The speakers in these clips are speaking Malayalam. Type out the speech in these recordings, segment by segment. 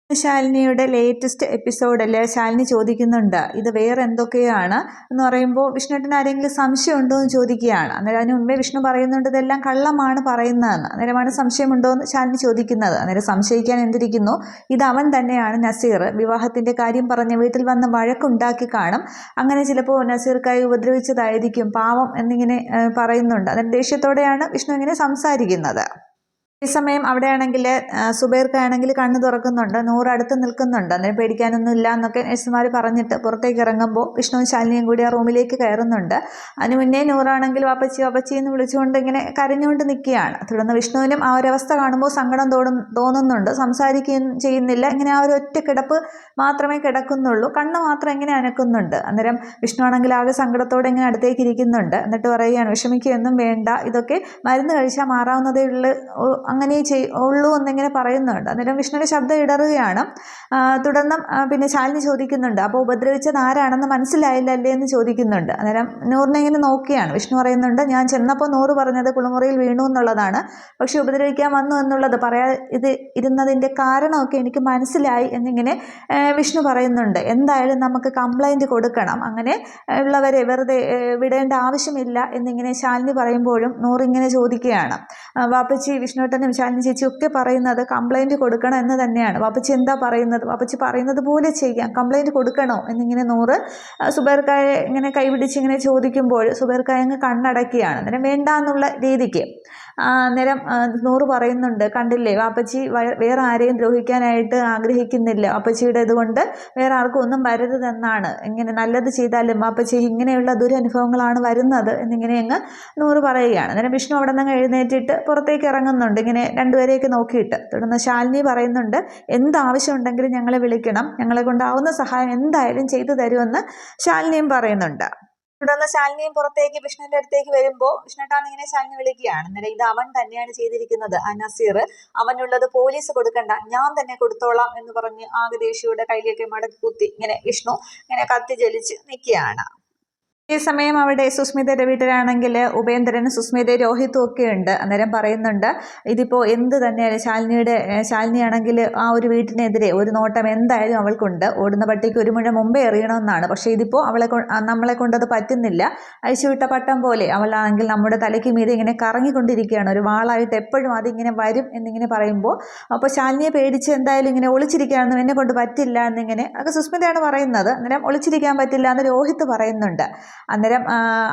ശാലിനിയുടെ ലേറ്റസ്റ്റ് എപ്പിസോഡിൽ ശാലിനി ചോദിക്കുന്നുണ്ട് ഇത് വേറെ എന്തൊക്കെയാണ് എന്ന് പറയുമ്പോൾ വിഷ്ണുവേട്ടന് ആരെങ്കിലും സംശയം ഉണ്ടോ എന്ന് ചോദിക്കുകയാണ്. അന്നേരം അതിന് മുമ്പേ വിഷ്ണു പറയുന്നുണ്ട് ഇതെല്ലാം കള്ളമാണ് പറയുന്നതെന്ന്. അന്നേരമാണ് സംശയമുണ്ടോ എന്ന് ശാലിനി ചോദിക്കുന്നത്. അന്നേരം സംശയിക്കാൻ എന്തിരിക്കുന്നു, ഇത് അവൻ തന്നെയാണ് നസീർ. വിവാഹത്തിൻ്റെ കാര്യം പറഞ്ഞ് വീട്ടിൽ വന്ന് വഴക്കുണ്ടാക്കി കാണും. അങ്ങനെ ചിലപ്പോൾ നസീർക്കായി ഉപദ്രവിച്ചതായിരിക്കും പാവം എന്നിങ്ങനെ പറയുന്നുണ്ട്. അതിന് ദേഷ്യത്തോടെയാണ് വിഷ്ണു ഇങ്ങനെ സംസാരിക്കുന്നത്. ഈ സമയം അവിടെയാണെങ്കിൽ സുബൈർക്കാണെങ്കിൽ കണ്ണ് തുറക്കുന്നുണ്ട്. നൂറ് അടുത്ത് നിൽക്കുന്നുണ്ട്. അന്നേരം പേടിക്കാനൊന്നും ഇല്ല എന്നൊക്കെ നഴ്സുമാർ പറഞ്ഞിട്ട് പുറത്തേക്ക് ഇറങ്ങുമ്പോൾ വിഷ്ണുവും ശാലിനിയും കൂടി ആ റൂമിലേക്ക് കയറുന്നുണ്ട്. അതിന് മുന്നേ നൂറാണെങ്കിൽ വാപ്പച്ചി വാപ്പച്ചി എന്ന് വിളിച്ചുകൊണ്ട് ഇങ്ങനെ കരഞ്ഞുകൊണ്ട് നിൽക്കുകയാണ്. തുടർന്ന് വിഷ്ണുവിനും ആ ഒരവസ്ഥ കാണുമ്പോൾ സങ്കടം തോന്നുന്നുണ്ട്. സംസാരിക്കുകയും ചെയ്യുന്നില്ല. ഇങ്ങനെ ആ ഒരു ഒറ്റ കിടപ്പ് മാത്രമേ കിടക്കുന്നുള്ളൂ. കണ്ണ് മാത്രം ഇങ്ങനെ അനക്കുന്നുണ്ട്. അന്നേരം വിഷ്ണു ആണെങ്കിൽ ആകെ സങ്കടത്തോടെ ഇങ്ങനെ അടുത്തേക്ക് ഇരിക്കുന്നുണ്ട്. എന്നിട്ട് പറയുകയാണ് വിഷമിക്കുകയൊന്നും വേണ്ട, ഇതൊക്കെ മരുന്ന് കഴിച്ചാൽ മാറാവുന്നതേ അങ്ങനെ ഉള്ളൂ എന്നിങ്ങനെ പറയുന്നുണ്ട്. അന്നേരം വിഷ്ണുവിൻ്റെ ശബ്ദം ഇടറുകയാണ്. തുടർന്ന് പിന്നെ ശാലിനി ചോദിക്കുന്നുണ്ട് അപ്പോൾ ഉപദ്രവിച്ചത് ആരാണെന്ന് മനസ്സിലായില്ലല്ലേ എന്ന് ചോദിക്കുന്നുണ്ട്. അന്നേരം നൂറിനെ ഇങ്ങനെ നോക്കിയാണ്. വിഷ്ണു പറയുന്നുണ്ട് ഞാൻ ചെന്നപ്പോൾ നൂറ് പറഞ്ഞത് കുളിമുറിയിൽ വീണു എന്നുള്ളതാണ്, പക്ഷെ ഉപദ്രവിക്കാൻ വന്നു എന്നുള്ളത് ഇരുന്നതിൻ്റെ കാരണമൊക്കെ എനിക്ക് മനസ്സിലായി എന്നിങ്ങനെ വിഷ്ണു പറയുന്നുണ്ട്. എന്തായാലും നമുക്ക് കംപ്ലൈൻറ്റ് കൊടുക്കണം, അങ്ങനെ ഉള്ളവരെ വെറുതെ വിടേണ്ട ആവശ്യമില്ല എന്നിങ്ങനെ ശാലിനി പറയുമ്പോഴും നൂറിങ്ങനെ ചോദിക്കുകയാണ്. വാപ്പച്ചി വിഷ്ണുവേട്ടനും ശാലിനി ചേച്ചി ഒക്കെ പറയുന്നത് കംപ്ലൈൻറ്റ് കൊടുക്കണം എന്ന് തന്നെയാണ്. വാപ്പച്ചി എന്താ പറയുന്നത്, വാപ്പച്ചി പറയുന്നത് പോലെ ചെയ്യാം, കംപ്ലൈൻറ്റ് കൊടുക്കണോ എന്നിങ്ങനെ നൂറ് സുബൈർക്കായെ ഇങ്ങനെ കൈപിടിച്ച് ഇങ്ങനെ ചോദിക്കുമ്പോൾ സുബൈർക്കായ അങ്ങ് കണ്ണടക്കുകയാണ്. അന്നേരം വേണ്ട എന്നുള്ള രീതിക്ക് അന്നേരം നൂറ് പറയുന്നുണ്ട് കണ്ടില്ലേ വാപ്പച്ചി വേറെ ആരെയും ദ്രോഹിക്കാനായിട്ട് ആഗ്രഹിക്കുന്നില്ല, വാപ്പച്ചിയുടെ ഇതുകൊണ്ട് വേറെ ആർക്കും ഒന്നും വരരുതെന്നാണ്, ഇങ്ങനെ നല്ലത് ചെയ്താലും വാപ്പച്ചി ഇങ്ങനെയുള്ള ദുരനുഭവങ്ങളാണ് വരുന്നത് എന്നിങ്ങനെ അങ്ങ് നൂറ് പറയുകയാണ്. അന്നേരം വിഷ്ണു അവിടെ നിന്ന് എഴുന്നേറ്റിട്ട് പുറത്തേക്ക് ഇറങ്ങുന്നുണ്ട് ഇങ്ങനെ രണ്ടുപേരെയൊക്കെ നോക്കിയിട്ട്. തുടർന്ന് ശാലിനി പറയുന്നുണ്ട് എന്താവശ്യമുണ്ടെങ്കിലും ഞങ്ങളെ വിളിക്കണം, ഞങ്ങളെ കൊണ്ടാവുന്ന സഹായം എന്തായാലും ചെയ്തു തരുമെന്ന് ശാലിനിയും പറയുന്നുണ്ട്. തുടർന്ന് ശാലിനിയും പുറത്തേക്ക് വിഷ്ണുവിൻ്റെ അടുത്തേക്ക് വരുമ്പോൾ വിഷ്ണുട്ടാന്ന് ഇങ്ങനെ ശാലിനി വിളിക്കുകയാണ്. അന്നേരം ഇത് അവൻ തന്നെയാണ് ചെയ്തിരിക്കുന്നത്, ആ നസീർ, അവനുള്ളത് പോലീസ് കൊടുക്കണ്ട, ഞാൻ തന്നെ കൊടുത്തോളാം എന്ന് പറഞ്ഞ് ആകെ ദേഷ്യയുടെ കയ്യിലേക്ക് മടക്കി കുത്തി ഇങ്ങനെ വിഷ്ണു ഇങ്ങനെ കത്തി ജ്വലിച്ച് നിൽക്കുകയാണ്. ഈ സമയം അവിടെ സുസ്മിതയുടെ വീട്ടിലാണെങ്കിൽ ഉപേന്ദ്രനും സുസ്മിതയും രോഹിത്തും ഒക്കെ ഉണ്ട്. അന്നേരം പറയുന്നുണ്ട് ഇതിപ്പോൾ എന്ത് തന്നെയായാലും ശാലിനിയാണെങ്കിൽ ആ ഒരു വീട്ടിനെതിരെ ഒരു നോട്ടം എന്തായാലും അവൾക്കുണ്ട്, ഓടുന്ന പട്ടിക്ക് ഒരു മുഴ മുമ്പേ എറിയണമെന്നാണ്, പക്ഷേ ഇതിപ്പോൾ നമ്മളെ കൊണ്ടത് പറ്റുന്നില്ല, അഴിച്ചുവിട്ട പട്ടം പോലെ അവളാണെങ്കിൽ നമ്മുടെ തലയ്ക്ക് മീതെ ഇങ്ങനെ കറങ്ങിക്കൊണ്ടിരിക്കുകയാണ്, ഒരു വാളായിട്ട് എപ്പോഴും അതിങ്ങനെ വരും എന്നിങ്ങനെ പറയുമ്പോൾ അപ്പോൾ ശാലിനിയെ പേടിച്ച് എന്തായാലും ഇങ്ങനെ ഒളിച്ചിരിക്കുകയാണെന്നും എന്നെ കൊണ്ട് പറ്റില്ല എന്നിങ്ങനെ അത് സുസ്മിതയാണ് പറയുന്നത്. അന്നേരം ഒളിച്ചിരിക്കാൻ പറ്റില്ല എന്ന് രോഹിത്ത് പറയുന്നുണ്ട്. അന്നേരം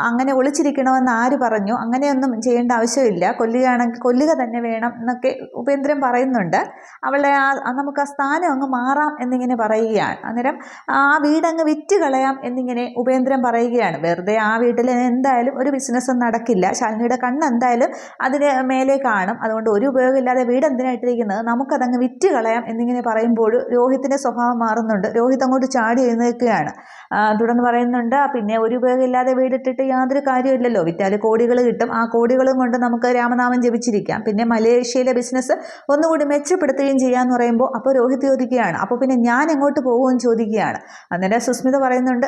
അങ്ങനെ ഒളിച്ചിരിക്കണമെന്ന് ആര് പറഞ്ഞു, അങ്ങനെയൊന്നും ചെയ്യേണ്ട ആവശ്യമില്ല, കൊല്ലുകയാണെങ്കിൽ കൊല്ലുക തന്നെ വേണം എന്നൊക്കെ ഉപേന്ദ്രൻ പറയുന്നുണ്ട്. അവളെ നമുക്ക് ആ സ്ഥാനം അങ്ങ് മാറാം എന്നിങ്ങനെ പറയുകയാണ്. അന്നേരം ആ വീടങ്ങ് വിറ്റ് കളയാം എന്നിങ്ങനെ ഉപേന്ദ്രൻ പറയുകയാണ്. വെറുതെ ആ വീട്ടിൽ എന്തായാലും ഒരു ബിസിനസ്സും നടക്കില്ല, ശാലിനിയുടെ കണ്ണ് എന്തായാലും അതിന് മേലെ കാണും, അതുകൊണ്ട് ഒരു ഉപയോഗമില്ലാതെ വീട് എന്തിനായിട്ടിരിക്കുന്നത്, നമുക്കതങ്ങ് വിറ്റ് കളയാം എന്നിങ്ങനെ പറയുമ്പോൾ രോഹിത്തിൻ്റെ സ്വഭാവം മാറുന്നുണ്ട്. രോഹിത് അങ്ങോട്ട് ചാടി എഴുന്നേൽക്കുകയാണ്. തുടർന്ന് പറയുന്നുണ്ട് പിന്നെ ഒരു ഉപയോഗമില്ലാതെ വീടിട്ടിട്ട് യാതൊരു കാര്യമില്ലല്ലോ, വിറ്റാൽ കോടികൾ കിട്ടും, ആ കോടികളും കൊണ്ട് നമുക്ക് രാമനാമം ജപിച്ചിരിക്കാം, പിന്നെ മലേഷ്യയിലെ ബിസിനസ് ഒന്നുകൂടി മെച്ചപ്പെടുത്തുകയും ചെയ്യാമെന്ന് പറയുമ്പോൾ അപ്പോൾ രോഹിത് ചോദിക്കുകയാണ് അപ്പോൾ പിന്നെ ഞാൻ എങ്ങോട്ട് പോകുമെന്ന് ചോദിക്കുകയാണ്. അന്നേരം സുസ്മിത പറയുന്നുണ്ട്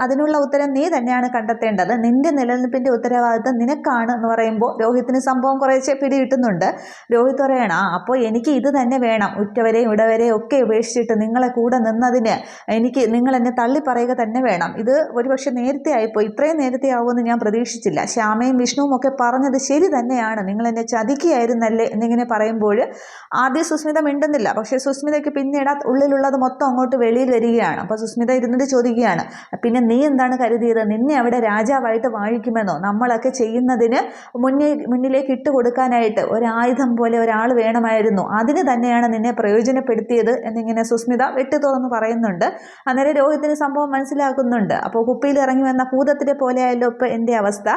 അതിനുള്ള ഉത്തരം നീ തന്നെയാണ് കണ്ടെത്തേണ്ടത്, നിന്റെ നിലനിൽപ്പിൻ്റെ ഉത്തരവാദിത്തം നിനക്കാണ് എന്ന് പറയുമ്പോൾ രോഹിത്തിന് സംഭവം കുറേശ്ശെ പിടികിട്ടുന്നുണ്ട്. രോഹിത് പറയണം അപ്പോൾ എനിക്ക് ഇത് തന്നെ വേണം, ഉറ്റവരെയും ഇടവരെയും ഒക്കെ ഉപേക്ഷിച്ചിട്ട് നിങ്ങളെ കൂടെ നിന്നതിന് നിങ്ങൾ എന്നെ തള്ളി പറയുക തന്നെ വേണം, ഇത് ഒരുപക്ഷെ നേരത്തെ ആയിപ്പോയി, ഇത്രയും നേരത്തെ ആവുമെന്ന് ഞാൻ പ്രതീക്ഷിച്ചില്ല, ശ്യാമയും വിഷ്ണുവും ഒക്കെ പറഞ്ഞത് ശരി തന്നെയാണ്, നിങ്ങൾ എന്നെ ചതിക്കുകയായിരുന്നല്ലേ എന്നിങ്ങനെ പറയുമ്പോൾ ആദ്യം സുസ്മിത മിണ്ടുന്നില്ല, പക്ഷേ സുസ്മിതയ്ക്ക് പിന്നീട് ഉള്ളിലുള്ളത് മൊത്തം അങ്ങോട്ട് വെളിയിൽ വരികയാണ്. അപ്പോൾ സുസ്മിത ഇരുന്നിട്ട് ചോദിക്കുകയാണ് പിന്നെ നീ എന്താണ് കരുതിയത്, നിന്നെ അവിടെ രാജാവായിട്ട് വാഴിക്കുമെന്നോ, നമ്മളൊക്കെ ചെയ്യുന്നതിന് മുന്നിലേക്ക് ഇട്ട് കൊടുക്കാനായിട്ട് ഒരായുധം പോലെ ഒരാൾ വേണമായിരുന്നു, അതിന് തന്നെയാണ് നിന്നെ പ്രയോജനപ്പെടുത്തിയത് എന്നിങ്ങനെ സുസ്മിത വെട്ടി തുറന്ന് പറയുന്നുണ്ട്. അന്നേരം രോഹിത്തിന് സംഭവം മനസ്സിലാക്കുന്നുണ്ട്. അപ്പോൾ കുപ്പിയിൽ ഇറങ്ങി വന്ന ഭൂതത്തിനെ പോലെയായല്ലോ ഇപ്പോൾ എൻ്റെ അവസ്ഥ,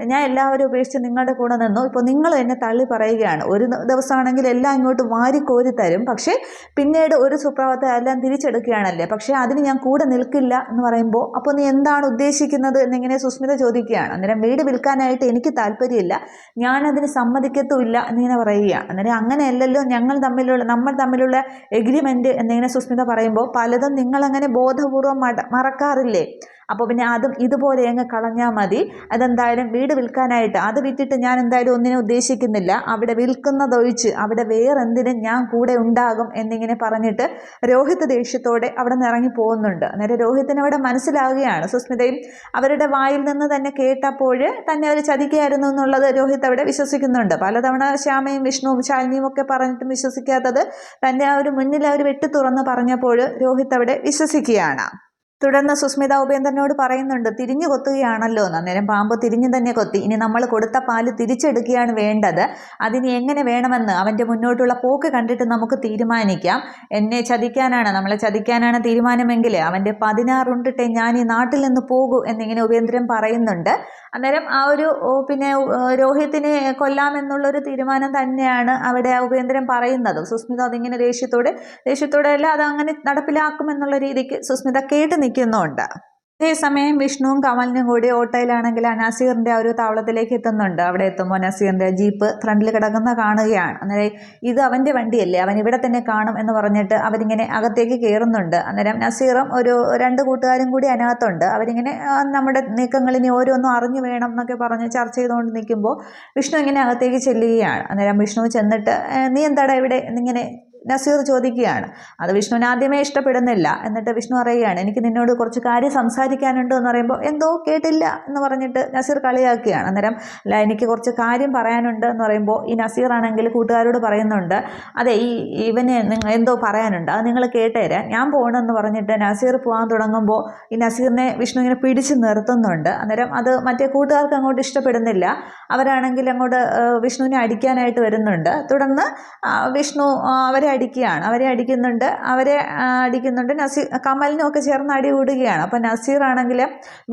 ഞാൻ എല്ലാവരും ഉപേക്ഷിച്ച് നിങ്ങളുടെ കൂടെ നിന്നു, ഇപ്പോൾ നിങ്ങൾ എന്നെ തള്ളി പറയുകയാണ്, ഒരു ദിവസമാണെങ്കിൽ എല്ലാം ഇങ്ങോട്ട് വാരിക്കോരി തരും, പക്ഷേ പിന്നീട് ഒരു സുപ്രഭാതത്തെ എല്ലാം തിരിച്ചെടുക്കുകയാണല്ലേ, പക്ഷേ അതിന് ഞാൻ കൂടെ നിൽക്കില്ല എന്ന് പറയുമ്പോൾ അപ്പോൾ നീ എന്താണ് ഉദ്ദേശിക്കുന്നത് എന്നിങ്ങനെ സുസ്മിത ചോദിക്കുകയാണ്. അന്നേരം വീട് വിൽക്കാനായിട്ട് എനിക്ക് താല്പര്യമില്ല, ഞാനതിന് സമ്മതിക്കത്തുമില്ല എന്നിങ്ങനെ പറയുകയാണ്. അന്നേരം അങ്ങനെയല്ലല്ലോ നമ്മൾ തമ്മിലുള്ള എഗ്രിമെൻറ്റ് എന്നിങ്ങനെ സുസ്മിത പറയുമ്പോൾ പലതും നിങ്ങളങ്ങനെ ബോധപൂർവം മറക്കാറില്ലേ, അപ്പോൾ പിന്നെ അതും ഇതുപോലെ അങ്ങ് കളഞ്ഞാൽ മതി. അതെന്തായാലും വീട് വിൽക്കാനായിട്ട് അത് വിറ്റിട്ട് ഞാൻ എന്തായാലും ഒന്നിനും ഉദ്ദേശിക്കുന്നില്ല, അവിടെ വിൽക്കുന്നതൊഴിച്ച് അവിടെ വേറെന്തിനും ഞാൻ കൂടെ ഉണ്ടാകും എന്നിങ്ങനെ പറഞ്ഞിട്ട് രോഹിത് ദേഷ്യത്തോടെ അവിടെ നിന്ന് ഇറങ്ങി പോകുന്നുണ്ട്. അന്നേരം രോഹിത്തിന് അവിടെ മനസ്സിലാവുകയാണ്, സുസ്മിതയും അവരുടെ വായിൽ നിന്ന് തന്നെ കേട്ടപ്പോൾ തന്നെ അവർ ചതിക്കുകയായിരുന്നു എന്നുള്ളത് രോഹിത് അവിടെ വിശ്വസിക്കുന്നുണ്ട്. പലതവണ ശ്യാമയും വിഷ്ണുവും ശാലിനിയും ഒക്കെ പറഞ്ഞിട്ടും വിശ്വസിക്കാത്തത് തന്നെ ആ ഒരു മുന്നിൽ അവർ വെട്ടി തുറന്ന് പറഞ്ഞപ്പോൾ രോഹിത് അവിടെ വിശ്വസിക്കുകയാണ്. തുടർന്ന് സുസ്മിത ഉപേന്ദ്രനോട് പറയുന്നുണ്ട്, തിരിഞ്ഞു കൊത്തുകയാണല്ലോ എന്ന്. അന്നേരം പാമ്പ് തിരിഞ്ഞു തന്നെ കൊത്തി. ഇനി നമ്മൾ കൊടുത്ത പാല് തിരിച്ചെടുക്കുകയാണ് വേണ്ടത്. അതിന് എങ്ങനെ വേണമെന്ന് അവൻ്റെ മുന്നോട്ടുള്ള പോക്ക് കണ്ടിട്ട് നമുക്ക് തീരുമാനിക്കാം. എന്നെ ചതിക്കാനാണ്, നമ്മളെ ചതിക്കാനാണ് തീരുമാനമെങ്കിൽ അവൻ്റെ 16 ഉണ്ടിട്ടേ ഞാൻ ഈ നാട്ടിൽ നിന്ന് പോകൂ എന്നിങ്ങനെ ഉപേന്ദ്രൻ പറയുന്നുണ്ട്. അന്നേരം ആ ഒരു പിന്നെ രോഹിത്തിനെ കൊല്ലാമെന്നുള്ളൊരു തീരുമാനം തന്നെയാണ് അവിടെ ഉപേന്ദ്രൻ പറയുന്നത്. സുസ്മിത അതിങ്ങനെ ദേഷ്യത്തോടെ അല്ല അത് അങ്ങനെ നടപ്പിലാക്കുമെന്നുള്ള രീതിക്ക് സുസ്മിത കേട്ട് നിൽക്കുന്നുണ്ട്. അതേസമയം വിഷ്ണുവും കമലിനും കൂടി ഓട്ടോയിലാണെങ്കിൽ നസീറിൻ്റെ ഒരു താവളത്തിലേക്ക് എത്തുന്നുണ്ട്. അവിടെ എത്തുമ്പോൾ നസീറിൻ്റെ ജീപ്പ് ഫ്രണ്ടിൽ കിടക്കുന്ന കാണുകയാണ്. അന്നേരം ഇത് അവൻ്റെ വണ്ടിയല്ലേ, അവൻ ഇവിടെ തന്നെ കാണും എന്ന് പറഞ്ഞിട്ട് അവരിങ്ങനെ അകത്തേക്ക് കയറുന്നുണ്ട്. അന്നേരം നസീറും ഒരു 2 കൂട്ടുകാരും കൂടി അതിനകത്തുണ്ട്. അവരിങ്ങനെ നമ്മുടെ നീക്കങ്ങളിനി ഓരോന്നും അറിഞ്ഞു വേണം എന്നൊക്കെ പറഞ്ഞ് ചർച്ച ചെയ്തുകൊണ്ട് നിൽക്കുമ്പോൾ വിഷ്ണു ഇങ്ങനെ അകത്തേക്ക് ചെല്ലുകയാണ്. അന്നേരം വിഷ്ണു ചെന്നിട്ട് നീ എന്താടാ ഇവിടെ എന്നിങ്ങനെ നസീർ ചോദിക്കുകയാണ്. അത് വിഷ്ണുവിന് ആദ്യമേ ഇഷ്ടപ്പെടുന്നില്ല. എന്നിട്ട് വിഷ്ണു പറയുകയാണ്, എനിക്ക് നിന്നോട് കുറച്ച് കാര്യം സംസാരിക്കാനുണ്ട് എന്ന് പറയുമ്പോൾ എന്തോ കേട്ടില്ല എന്ന് പറഞ്ഞിട്ട് നസീർ കളിയാക്കുകയാണ്. അന്നേരം അല്ല എനിക്ക് കുറച്ച് കാര്യം പറയാനുണ്ട് എന്ന് പറയുമ്പോൾ ഈ നസീർ ആണെങ്കിൽ കൂട്ടുകാരോട് പറയുന്നുണ്ട്, അതെ ഇവന് എന്തോ പറയാനുണ്ട്, അത് നിങ്ങൾ കേട്ടേരാ, ഞാൻ പോകണമെന്ന് പറഞ്ഞിട്ട് നസീർ പോകാൻ തുടങ്ങുമ്പോൾ ഈ നസീറിനെ വിഷ്ണു ഇങ്ങനെ പിടിച്ച് നിർത്തുന്നുണ്ട്. അന്നേരം അത് മറ്റേ കൂട്ടുകാർക്ക് അങ്ങോട്ട് ഇഷ്ടപ്പെടുന്നില്ല. അവരാണെങ്കിൽ അങ്ങോട്ട് വിഷ്ണുവിനെ അടിക്കാനായിട്ട് വരുന്നുണ്ട്. തുടർന്ന് വിഷ്ണു അവരെ അടിക്കുന്നുണ്ട്. കമലിനും ഒക്കെ ചേർന്ന് അടി കൂടുകയാണ്. അപ്പം നസീർ ആണെങ്കിൽ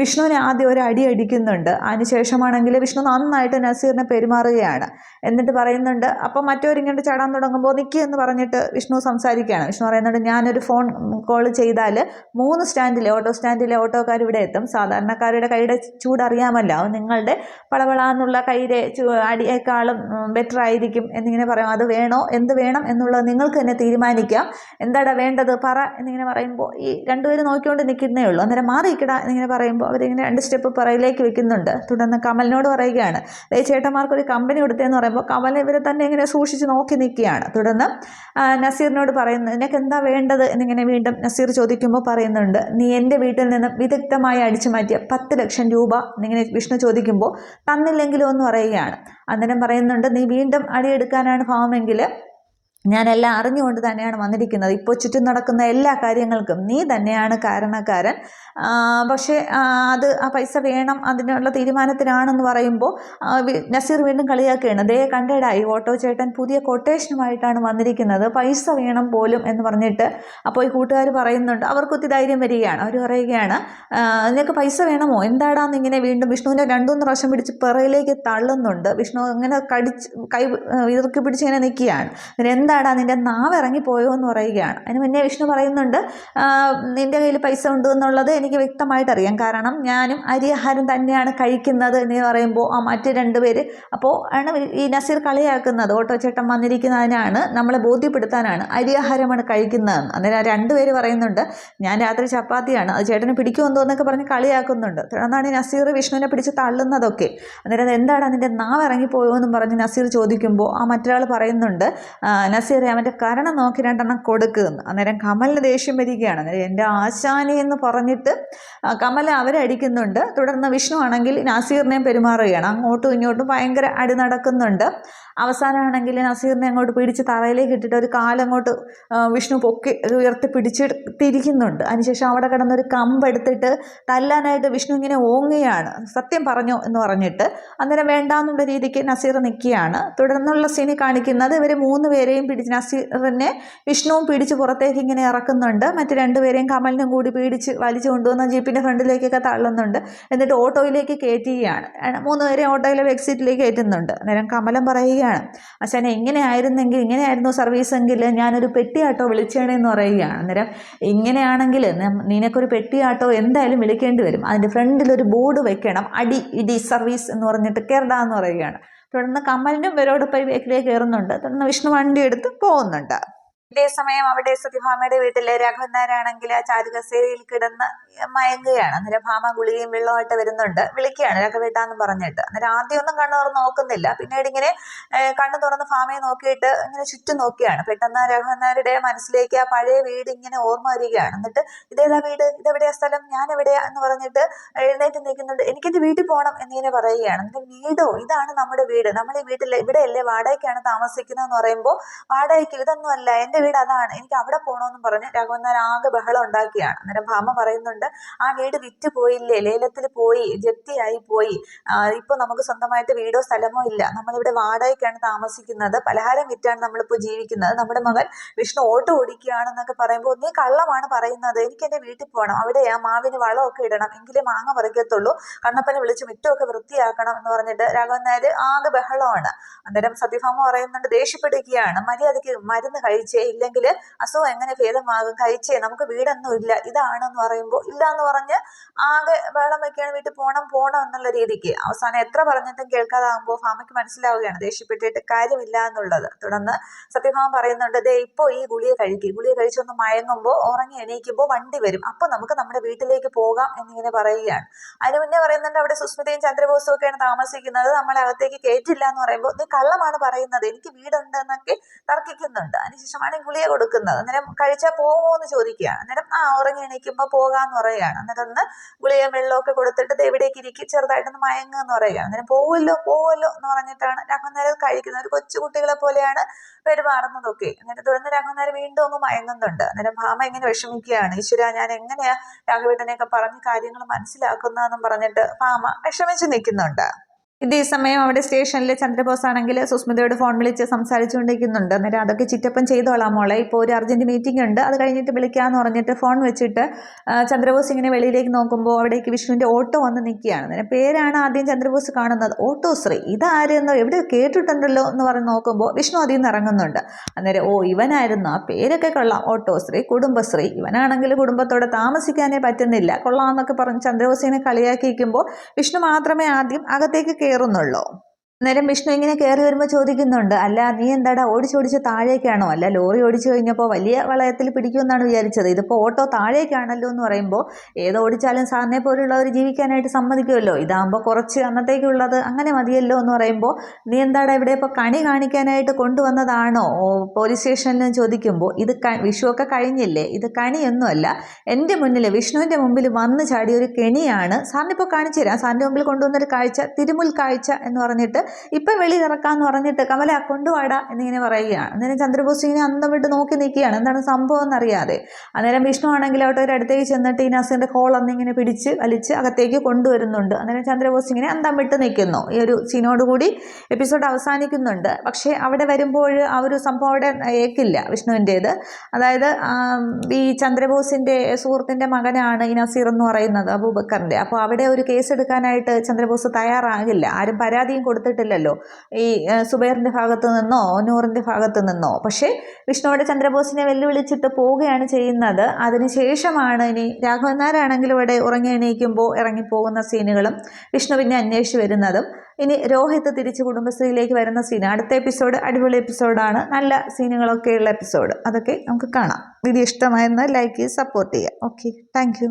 വിഷ്ണുവിനെ ആദ്യം ഒരു അടി അടിക്കുന്നുണ്ട്. അതിനുശേഷമാണെങ്കിൽ വിഷ്ണു നന്നായിട്ട് നസീറിനെ പെരുമാറുകയാണ്. എന്നിട്ട് പറയുന്നുണ്ട്, അപ്പം മറ്റവരിങ്ങോട്ട് ചാടാൻ തുടങ്ങുമ്പോൾ നിൽക്കുക എന്ന് പറഞ്ഞിട്ട് വിഷ്ണു സംസാരിക്കുകയാണ്. വിഷ്ണു പറയുന്നുണ്ട്, ഞാനൊരു ഫോൺ കോൾ ചെയ്താൽ 3 ഓട്ടോ സ്റ്റാൻഡിലെ ഓട്ടോക്കാർ ഇവിടെ എത്തും. സാധാരണക്കാരുടെ കൈയുടെ ചൂടറിയാമല്ലോ, നിങ്ങളുടെ പളവളാന്നുള്ള കൈയുടെ അടിയേക്കാളും ബെറ്റർ ആയിരിക്കും എന്നിങ്ങനെ പറയും. അത് വേണോ എന്ത് വേണം എന്നുള്ളത് നിങ്ങൾക്ക് തന്നെ തീരുമാനിക്കാം, എന്താടാ വേണ്ടത് പറ എന്നിങ്ങനെ പറയുമ്പോൾ ഈ 2 പേര് നോക്കിക്കൊണ്ട് നിൽക്കുന്നേ ഉള്ളൂ. അന്നേരം മാറിയിക്കട എന്നിങ്ങനെ പറയുമ്പോൾ അവരിങ്ങനെ 2 സ്റ്റെപ്പ് പുറകിലേക്ക് വെക്കുന്നുണ്ട്. തുടർന്ന് കമലിനോട് പറയുകയാണ്, ചേട്ടന്മാർക്കൊരു കമ്പനി കൊടുത്തതെന്ന് പറയുമ്പോൾ കമൽ ഇവരെ തന്നെ ഇങ്ങനെ സൂക്ഷിച്ച് നോക്കി നിൽക്കുകയാണ്. തുടർന്ന് നസീറിനോട് പറയുന്നു, നിനക്ക് എന്താ വേണ്ടത് എന്നിങ്ങനെ വീണ്ടും നസീർ ചോദിക്കുമ്പോൾ പറയുന്നുണ്ട്, നീ എൻ്റെ വീട്ടിൽ നിന്നും വിദഗ്ധമായി അടിച്ചു മാറ്റിയ 10 ലക്ഷം രൂപ എന്നിങ്ങനെ വിഷ്ണു ചോദിക്കുമ്പോൾ തന്നില്ലെങ്കിലോ എന്ന് പറയുകയാണ്. അന്നേരം പറയുന്നുണ്ട്, നീ വീണ്ടും അടിയെടുക്കാനാണ് ഭാവമെങ്കിൽ ഞാനെല്ലാം അറിഞ്ഞുകൊണ്ട് തന്നെയാണ് വന്നിരിക്കുന്നത്. ഇപ്പോൾ ചുറ്റും നടക്കുന്ന എല്ലാ കാര്യങ്ങൾക്കും നീ തന്നെയാണ് കാരണക്കാരൻ. പക്ഷേ അത് ആ പൈസ വേണം, അതിനുള്ള തീരുമാനത്തിനാണെന്ന് പറയുമ്പോൾ നസീർ വീണ്ടും കളിയാക്കുകയാണ്. ദേ കണ്ടേടാ, ഈ ഓട്ടോ ചേട്ടൻ പുതിയ കൊട്ടേഷനുമായിട്ടാണ് വന്നിരിക്കുന്നത്, പൈസ വേണം പോലും എന്ന് പറഞ്ഞിട്ട്. അപ്പോൾ ഈ കൂട്ടുകാർ പറയുന്നുണ്ട്, അവർക്കൊത്തി ധൈര്യം വരികയാണ്. അവർ പറയുകയാണ്, നിനക്ക് പൈസ വേണമോ എന്താടാന്ന് ഇങ്ങനെ വീണ്ടും വിഷ്ണുവിനെ 2-3 പ്രാവശ്യം പിടിച്ച് പിറയിലേക്ക് തള്ളുന്നുണ്ട്. വിഷ്ണു ഇങ്ങനെ കൈ ഇറുക്കി പിടിച്ച് ഇങ്ങനെ നിൽക്കുകയാണ്. പിന്നെ എന്താടാ നിൻ്റെ നാവ് ഇറങ്ങിപ്പോയോ എന്ന് പറയുകയാണ്. അതിന് മുന്നേ വിഷ്ണു പറയുന്നുണ്ട്, നിൻ്റെ കയ്യിൽ പൈസ ഉണ്ട് എന്നുള്ളത് എനിക്ക് വ്യക്തമായിട്ടറിയാം, കാരണം ഞാനും അരിയാഹാരം തന്നെയാണ് കഴിക്കുന്നത് എന്ന് പറയുമ്പോൾ മറ്റ് 2 പേര് അപ്പോൾ ആണ് ഈ നസീർ കളിയാക്കുന്നത്, ഓട്ടോ ചേട്ടൻ വന്നിരിക്കുന്നതിനാണ് നമ്മളെ ബോധ്യപ്പെടുത്താനാണ് അരിയാഹാരമാണ് കഴിക്കുന്നതെന്ന്. അന്നേരം 2 പേര് പറയുന്നുണ്ട്, ഞാൻ രാത്രി ചപ്പാത്തിയാണ്, അത് ചേട്ടന് പിടിക്കുമെന്തോ എന്നൊക്കെ പറഞ്ഞ് കളിയാക്കുന്നുണ്ട്. തുടർന്നാണ് നസീർ വിഷ്ണുവിനെ പിടിച്ച് തള്ളുന്നതൊക്കെ. അന്നേരം എന്താണ് നിൻ്റെ നാവ് ഇറങ്ങിപ്പോയോ എന്നും പറഞ്ഞ് നസീർ ചോദിക്കുമ്പോൾ മറ്റൊരാൾ പറയുന്നുണ്ട്, നസീറെ അവൻ്റെ കരണം നോക്കി 2 എണ്ണം കൊടുക്കുമെന്ന്. അന്നേരം കമലിന് ദേഷ്യം വരികയാണ്. അന്നേരം എൻ്റെ ആശാനി എന്ന് പറഞ്ഞിട്ട് കമൽ അവരെ അടിക്കുന്നുണ്ട്. തുടർന്ന് വിഷ്ണു ആണെങ്കിൽ നസീറിനെയും പെരുമാറുകയാണ്. അങ്ങോട്ടും ഇങ്ങോട്ടും ഭയങ്കര അടി നടക്കുന്നുണ്ട്. അവസാനമാണെങ്കിൽ നസീറിനെ അങ്ങോട്ട് പിടിച്ച് തറയിലേക്ക് ഇട്ടിട്ട് ഒരു കാലങ്ങോട്ട് വിഷ്ണു പൊക്കി ഉയർത്തി പിടിച്ചിരിക്കുന്നുണ്ട്. അതിനുശേഷം അവിടെ കിടന്നൊരു കമ്പെടുത്തിട്ട് തല്ലാനായിട്ട് വിഷ്ണു ഇങ്ങനെ ഓങ്ങുകയാണ്, സത്യം പറഞ്ഞോ എന്ന് പറഞ്ഞിട്ട്. അന്നേരം വേണ്ടാന്നുള്ള രീതിക്ക് നസീർ നിൽക്കുകയാണ്. തുടർന്നുള്ള സീനി കാണിക്കുന്നത് ഇവർ 3 പേരെയും പിടിച്ച് നസീറിനെ വിഷ്ണുവും പിടിച്ച് പുറത്തേക്ക് ഇങ്ങനെ ഇറക്കുന്നുണ്ട്. മറ്റ് 2 പേരെയും കമലിനും കൂടി പിടിച്ച് വലിച്ചു കൊണ്ടുവന്ന ജീപ്പിൻ്റെ ഫ്രണ്ടിലേക്കൊക്കെ തള്ളുന്നുണ്ട്. എന്നിട്ട് ഓട്ടോയിലേക്ക് കയറ്റുകയാണ്. 3 പേരെയും ഓട്ടോയിലെ എക്സിറ്റിലേക്ക് കയറ്റുന്നുണ്ട്. അന്നേരം കമലം പറയുകയാണ്, അച്ഛനെ ഇങ്ങനെയായിരുന്നു സർവീസ് എങ്കിൽ ഞാനൊരു പെട്ടിയാട്ടോ വിളിച്ചേണെന്ന് പറയുകയാണ്. അന്നേരം ഇങ്ങനെയാണെങ്കിൽ നിനക്കൊരു പെട്ടിയാട്ടോ എന്തായാലും വിളിക്കേണ്ടി വരും, അതിൻ്റെ ഫ്രണ്ടിലൊരു ബോർഡ് വെക്കണം, ഇടി സർവീസ് എന്ന് പറഞ്ഞിട്ട് കേരടാന്ന് പറയുകയാണ്. തുടർന്ന് കമലിനും ഇവരോടൊപ്പം ബേക്കിലേക്ക് കയറുന്നുണ്ട്. തുടർന്ന് വിഷ്ണു വണ്ടി എടുത്ത് പോകുന്നുണ്ട്. ഇതേസമയം അവിടെ സത്യഭാമയുടെ വീട്ടിലെ രാഘവൻ നായരാണെങ്കിൽ ആ ചാരുകസേരയിൽ കിടന്ന് മയങ്ങുകയാണ്. അന്നേരം ഭാമ ഗുളികയും വെള്ളമായിട്ട് വരുന്നുണ്ട്, വിളിക്കുകയാണ് രാഘവേട്ടാന്ന് പറഞ്ഞിട്ട്. അന്നേരം ആദ്യമൊന്നും കണ്ണു തുറന്ന് നോക്കുന്നില്ല, പിന്നീട് ഇങ്ങനെ കണ്ണു തുറന്ന് ഭാമയെ നോക്കിയിട്ട് ഇങ്ങനെ ചുറ്റും നോക്കിയാണ്. പെട്ടെന്ന് രാഘവൻ നായരുടെ മനസ്സിലേക്ക് ആ പഴയ വീട് ഇങ്ങനെ ഓർമ്മ വരികയാണ്. എന്നിട്ട് ഇതേതാ വീട്, ഇതെവിടെയാ സ്ഥലം, ഞാൻ എവിടെയാ എന്ന് പറഞ്ഞിട്ട് എഴുന്നേറ്റ് നിൽക്കുന്നുണ്ട്. എനിക്കെന്റെ വീട്ടിൽ പോകണം എന്നിങ്ങനെ പറയുകയാണ്. എന്നിട്ട് വീടോ, ഇതാണ് നമ്മുടെ വീട്, നമ്മൾ ഈ വീട്ടിൽ ഇവിടെയല്ലേ വാടകയ്ക്കാണ് താമസിക്കുന്നതെന്ന് പറയുമ്പോൾ വാടകയ്ക്ക് ഇതൊന്നും അല്ല, എന്റെ വീട് അതാണ്, എനിക്ക് അവിടെ പോകണമെന്നും പറഞ്ഞ് രാഘവൻ നായർ ആകെ ബഹളം ഉണ്ടാക്കിയാണ്. അന്നേരം ഭാമ പറയുന്നുണ്ട്, ആ വീട് വിറ്റ് പോയില്ലേ, ലേലത്തിൽ പോയി, ജപ്തിയായി പോയി, ഇപ്പൊ നമുക്ക് സ്വന്തമായിട്ട് വീടോ സ്ഥലമോ ഇല്ല, നമ്മളിവിടെ വാടകയ്ക്കാണ് താമസിക്കുന്നത്, പലഹാരം വിറ്റാണ് നമ്മളിപ്പോൾ ജീവിക്കുന്നത്, നമ്മുടെ മകൻ വിഷ്ണു ഓട്ടോ ഓടിക്കുകയാണെന്നൊക്കെ പറയുമ്പോൾ നീ കള്ളമാണ് പറയുന്നത്, എനിക്ക് എൻ്റെ വീട്ടിൽ പോകണം, അവിടെ ആ മാവിന് വളമൊക്കെ ഇടണം, എങ്കിലേ മാങ്ങ പറിക്കത്തുള്ളൂ, കണ്ണപ്പനെ വിളിച്ച് മുറ്റമൊക്കെ വൃത്തിയാക്കണം എന്ന് പറഞ്ഞിട്ട് രാഘവൻ നായർ ആകെ ബഹളമാണ്. അന്നേരം സത്യഭാമ പറയുന്നുണ്ട്, ദേഷ്യപ്പെടുകയാണ്, മര്യാദയ്ക്ക് മരുന്ന് കഴിച്ചേ, ഇല്ലെങ്കിൽ അസുഖം എങ്ങനെ ഭേദമാകും, കഴിച്ചേ, നമുക്ക് വീടൊന്നും ഇല്ല, ഇതാണെന്ന് പറയുമ്പോൾ ഇല്ല എന്ന് പറഞ്ഞ് ആകെ വെള്ളം വെക്കുകയാണ്, വീട്ടിൽ പോകണം പോകണം എന്നുള്ള രീതിക്ക്. അവസാനം എത്ര പറഞ്ഞിട്ടും കേൾക്കാതാകുമ്പോൾ ഭാമയ്ക്ക് മനസ്സിലാവുകയാണ് ദേഷ്യപ്പെട്ടിട്ട് കാര്യമില്ല എന്നുള്ളത്. തുടർന്ന് സത്യഭാമ പറയുന്നുണ്ട്, ദേ ഇപ്പോൾ ഈ ഗുളിക കഴിക്കും, ഗുളിക കഴിച്ചൊന്ന് മയങ്ങുമ്പോൾ ഉറങ്ങി എണീക്കുമ്പോൾ വണ്ടി വരും, അപ്പോൾ നമുക്ക് നമ്മുടെ വീട്ടിലേക്ക് പോകാം എന്നിങ്ങനെ പറയുകയാണ്. അതിന് മുന്നേ പറയുന്നുണ്ട്, അവിടെ സുസ്മിതയും ചന്ദ്രബോസും ഒക്കെയാണ് താമസിക്കുന്നത്, നമ്മളെ അകത്തേക്ക് കയറ്റില്ല എന്ന് പറയുമ്പോൾ നീ കള്ളമാണ് പറയുന്നത്, എനിക്ക് വീടുണ്ട് എന്നൊക്കെ തർക്കിക്കുന്നുണ്ട്. അതിനുശേഷമാണ് ഗുളിക കൊടുക്കുന്നത്. അന്നേരം കഴിച്ചാൽ പോകുമോ എന്ന് ചോദിക്കുകയാണ്. അന്നേരം ഉറങ്ങി എണീക്കുമ്പോൾ പോകാന്ന് പറയുകയാണ്. അന്നേരം ഒന്ന് ഗുളികയും വെള്ളമൊക്കെ കൊടുത്തിട്ട് എവിടേക്ക് ഇരിക്കി ചെറുതായിട്ടൊന്ന് മയങ്ങുമെന്ന് പറയുകയാണ്. അന്നേരം പോവുമല്ലോ എന്ന് പറഞ്ഞിട്ടാണ് രാഘവൻ നായർ കഴിക്കുന്നത്. ഒരു കൊച്ചുകുട്ടികളെ പോലെയാണ് പെരുമാറുന്നതൊക്കെ. അന്നേരം തുടർന്ന് രാഘവൻ നായർ വീണ്ടും അങ്ങ് മയങ്ങുന്നുണ്ട്. അന്നേരം ഭാമ ഇങ്ങനെ വിഷമിക്കുകയാണ്, ഈശ്വര ഞാൻ എങ്ങനെയാ രാഘവേട്ടനെയൊക്കെ പറഞ്ഞ് കാര്യങ്ങൾ മനസ്സിലാക്കുന്നതെന്നും പറഞ്ഞിട്ട് ഭാമ വിഷമിച്ച് നിൽക്കുന്നുണ്ട്. ഇതേ സമയം അവിടെ സ്റ്റേഷനിൽ ചന്ദ്രബോസ് ആണെങ്കിൽ സുസ്മിതയോട് ഫോൺ വിളിച്ച് സംസാരിച്ചുകൊണ്ടിരിക്കുന്നുണ്ട്. അന്നേരം അതൊക്കെ ചിറ്റപ്പൻ ചെയ്തോളാം മോളെ, ഇപ്പോൾ ഒരു അർജന്റ് മീറ്റിംഗ് ഉണ്ട്, അത് കഴിഞ്ഞിട്ട് വിളിക്കാമെന്ന് പറഞ്ഞിട്ട് ഫോൺ വെച്ചിട്ട് ചന്ദ്രബോസ് ഇങ്ങനെ വെളിയിലേക്ക് നോക്കുമ്പോൾ അവിടേക്ക് വിഷ്ണുവിൻ്റെ ഓട്ടോ വന്ന് നിൽക്കുകയാണ്. അന്നേരം പേരാണ് ആദ്യം ചന്ദ്രബോസ് കാണുന്നത്, ഓട്ടോ ശ്രീ, ഇതാരെന്നോ എവിടെ കേട്ടിട്ടുണ്ടല്ലോ എന്ന് പറഞ്ഞ് നോക്കുമ്പോൾ വിഷ്ണു അതിൽ നിന്ന് ഇറങ്ങുന്നുണ്ട്. അന്നേരം ഇവനായിരുന്നു, ആ പേരൊക്കെ കൊള്ളാം, ഓട്ടോ ശ്രീ, കുടുംബശ്രീ, ഇവനാണെങ്കിൽ കുടുംബത്തോടെ താമസിക്കാനേ പറ്റുന്നില്ല, കൊള്ളാമെന്നൊക്കെ പറഞ്ഞ് ചന്ദ്രബോസിനെ കളിയാക്കിയിരിക്കുമ്പോൾ വിഷ്ണു മാത്രമേ ആദ്യം അകത്തേക്ക് കയറുന്നുള്ളൂ. അന്നേരം വിഷ്ണു ഇങ്ങനെ കയറി വരുമ്പോൾ ചോദിക്കുന്നുണ്ട്, അല്ല നീ എന്താടാ ഓടിച്ചോടിച്ച് താഴേക്കാണോ, അല്ല ലോറി ഓടിച്ചു കഴിഞ്ഞപ്പോൾ വലിയ വളയത്തിൽ പിടിക്കുമെന്നാണ് വിചാരിച്ചത്, ഇതിപ്പോൾ ഓട്ടോ താഴേക്കാണല്ലോ എന്ന് പറയുമ്പോൾ ഏത് ഓടിച്ചാലും സാറിനെ പോലുള്ളവർ ജീവിക്കാനായിട്ട് സമ്മതിക്കുമല്ലോ, ഇതാകുമ്പോൾ കുറച്ച് അന്നത്തേക്കുള്ളത് അങ്ങനെ മതിയല്ലോ എന്ന് പറയുമ്പോൾ നീ എന്താടാ ഇവിടെ ഇപ്പോൾ കണി കാണിക്കാനായിട്ട് കൊണ്ടുവന്നതാണോ പോലീസ് സ്റ്റേഷനിൽ ചോദിക്കുമ്പോൾ ഇത് വിഷുവൊക്കെ കഴിഞ്ഞില്ലേ, ഇത് കണിയൊന്നുമല്ല, എൻ്റെ മുന്നിൽ വിഷ്ണുവിൻ്റെ മുമ്പിൽ വന്ന് ചാടിയ ഒരു കെണിയാണ്, സാറിനിപ്പോൾ കാണിച്ചു തരാം, സാറിൻ്റെ മുമ്പിൽ കൊണ്ടുവന്നൊരു കാഴ്ച, തിരുമുൽ കാഴ്ച എന്ന് പറഞ്ഞിട്ട് ഇപ്പം വെളി ഇറക്കാന്ന് പറഞ്ഞിട്ട് കമല കൊണ്ടുവാടാ എന്നിങ്ങനെ പറയുകയാണ്. അന്നേരം ചന്ദ്രബോസ് ഇങ്ങനെ അന്തം വിട്ട് നോക്കി നിൽക്കുകയാണ്, എന്താണ് സംഭവം എന്നറിയാതെ. അന്നേരം വിഷ്ണു ആണെങ്കിൽ അവിടെ ഒരു അടുത്തേക്ക് ചെന്നിട്ട് ഈ നസീറിൻ്റെ കോളൊന്നിങ്ങനെ പിടിച്ച് വലിച്ച് അകത്തേക്ക് കൊണ്ടുവരുന്നുണ്ട്. അന്നേരം ചന്ദ്രബോസ് ഇങ്ങനെ അന്തം വിട്ട് നിൽക്കുന്നു. ഈ ഒരു സീനോടുകൂടി എപ്പിസോഡ് അവസാനിക്കുന്നുണ്ട്. പക്ഷേ അവിടെ വരുമ്പോൾ ആ ഒരു സംഭവം അവിടെ ഏക്കില്ല വിഷ്ണുവിൻ്റേത്. അതായത് ഈ ചന്ദ്രബോസിൻ്റെ സുഹൃത്തിൻ്റെ മകനാണ് ഈ നസീർ എന്ന് പറയുന്നത്, അബൂബക്കറിൻ്റെ. അപ്പോൾ അവിടെ ഒരു കേസ് എടുക്കാനായിട്ട് ചന്ദ്രബോസ് തയ്യാറാകില്ല, ആരും പരാതിയും കൊടുത്തിട്ടില്ലല്ലോ ഈ സുബൈറിൻ്റെ ഭാഗത്ത് നിന്നോ നൂറിൻ്റെ ഭാഗത്ത് നിന്നോ. പക്ഷേ വിഷ്ണുവിടെ ചന്ദ്രബോസിനെ വെല്ലുവിളിച്ചിട്ട് പോവുകയാണ് ചെയ്യുന്നത്. അതിനുശേഷമാണ് ഇനി രാഘവൻ നായരാണെങ്കിലും ഇവിടെ ഉറങ്ങി എണീക്കുമ്പോൾ ഇറങ്ങിപ്പോകുന്ന സീനുകളും വിഷ്ണു പിന്നെ അന്വേഷിച്ച് വരുന്നതും. ഇനി രോഹിത് തിരിച്ച് കുടുംബശ്രീയിലേക്ക് വരുന്ന സീൻ അടുത്ത എപ്പിസോഡ് അടിപൊളി എപ്പിസോഡാണ്, നല്ല സീനുകളൊക്കെയുള്ള എപ്പിസോഡ്, അതൊക്കെ നമുക്ക് കാണാം. വീഡിയോ ഇഷ്ടമായെന്ന് ലൈക്ക് ചെയ്ത് സപ്പോർട്ട് ചെയ്യുക. Okay, thank